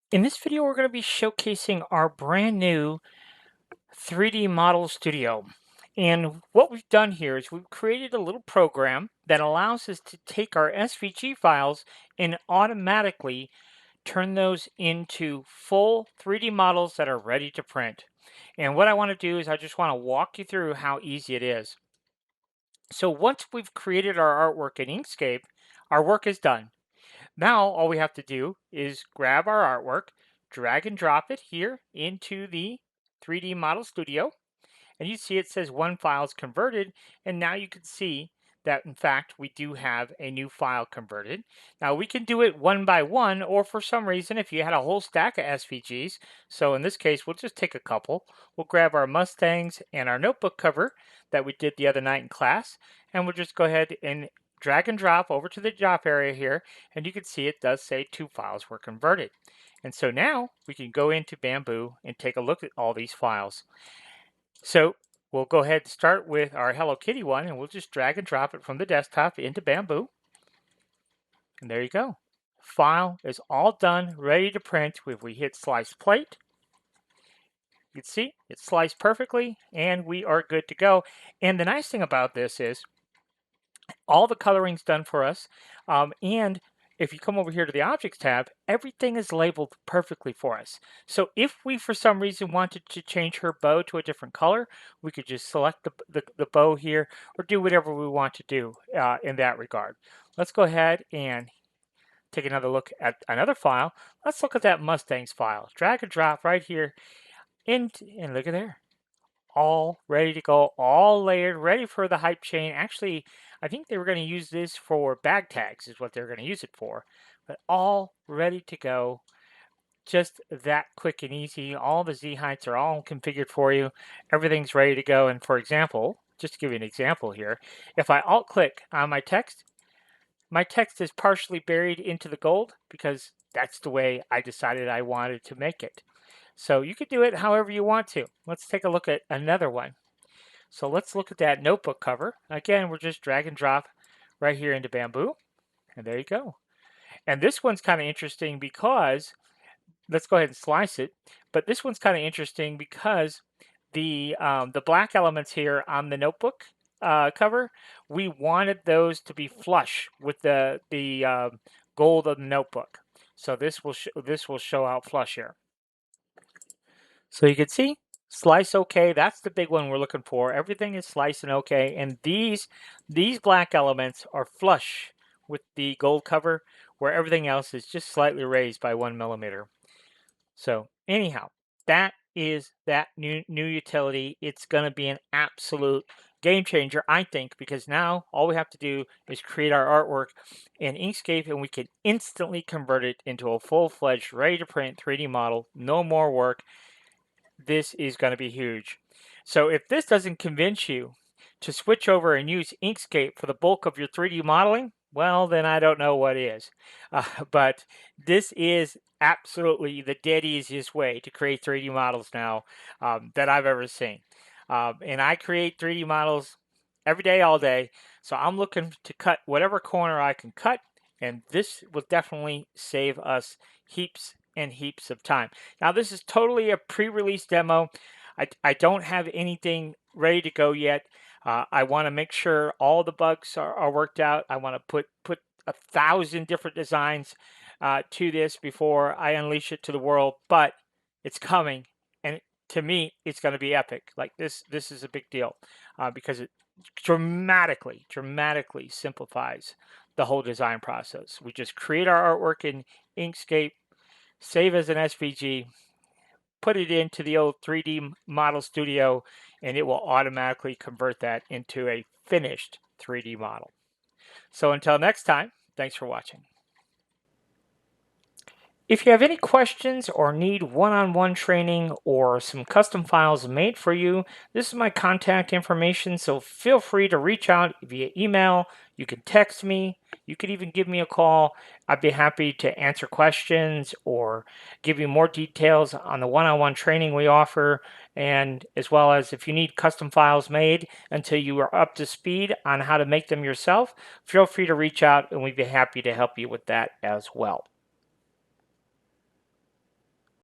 In this video, we're going to be showcasing our brand new 3D model studio. And what we've done here is we've created a little program that allows us to take our SVG files and automatically turn those into full 3D models that are ready to print. And what I want to do is I just want to walk you through how easy it is. So once we've created our artwork in Inkscape, our work is done. Now, all we have to do is grab our artwork, drag and drop it here into the 3D Model Studio, and you see it says one file is converted, and now you can see that in fact we do have a new file converted. Now we can do it one by one, or for some reason if you had a whole stack of SVGs, so in this case we'll just take a couple. We'll grab our Mustangs and our notebook cover that we did the other night in class, and we'll just go ahead and drag and drop over to the drop area here, and you can see it does say 2 files were converted. And so now we can go into Bamboo and take a look at all these files. So we'll go ahead and start with our Hello Kitty one, and we'll just drag and drop it from the desktop into Bamboo. And there you go. File is all done, ready to print. If we hit Slice Plate, you can see it's sliced perfectly, and we are good to go. And the nice thing about this is all the coloring's done for us, and if you come over here to the Objects tab, everything is labeled perfectly for us. So if we, for some reason, wanted to change her bow to a different color, we could just select the bow here or do whatever we want to do in that regard. Let's go ahead and take another look at another file. Let's look at that Mustangs file. Drag and drop right here, and look at there. All ready to go, all layered, ready for the hype chain. Actually, I think they were going to use this for bag tags is what they're going to use it for, but all ready to go. Just that quick and easy. All the Z heights are all configured for you. Everything's ready to go. And for example, just to give you an example here, if I alt click on my text is partially buried into the gold because that's the way I decided I wanted to make it. So you could do it however you want to. Let's take a look at another one. So let's look at that notebook cover. Again, we're just drag and drop right here into Bamboo. And there you go. And this one's kind of interesting because, let's go ahead and slice it. But this one's kind of interesting because the black elements here on the notebook cover, we wanted those to be flush with the gold of the notebook. So this will show out flush here. So you can see, slice okay, that's the big one we're looking for. Everything is sliced and okay, and these black elements are flush with the gold cover, where everything else is just slightly raised by 1 millimeter. So anyhow, that is that new utility. It's going to be an absolute game changer, I think, because now all we have to do is create our artwork in Inkscape, and we can instantly convert it into a full-fledged, ready-to-print 3D model. No more work. This is going to be huge. So if this doesn't convince you to switch over and use Inkscape for the bulk of your 3D modeling, well, then I don't know what is. But this is absolutely the dead easiest way to create 3D models now that I've ever seen. And I create 3D models every day, all day. So I'm looking to cut whatever corner I can cut, and this will definitely save us heaps and heaps of time. Now, this is totally a pre-release demo. I don't have anything ready to go yet. I want to make sure all the bugs are worked out. I want to put 1,000 different designs to this before I unleash it to the world, but it's coming, and to me, it's going to be epic. Like this is a big deal because it dramatically simplifies the whole design process. We just create our artwork in Inkscape, save as an SVG, put it into the old 3D model studio, and it will automatically convert that into a finished 3D model. So until next time, thanks for watching. If you have any questions or need one-on-one training or some custom files made for you, this is my contact information, so feel free to reach out via email. You can text me. You could even give me a call. I'd be happy to answer questions or give you more details on the one-on-one training we offer, and as well as if you need custom files made until you are up to speed on how to make them yourself, feel free to reach out and we'd be happy to help you with that as well.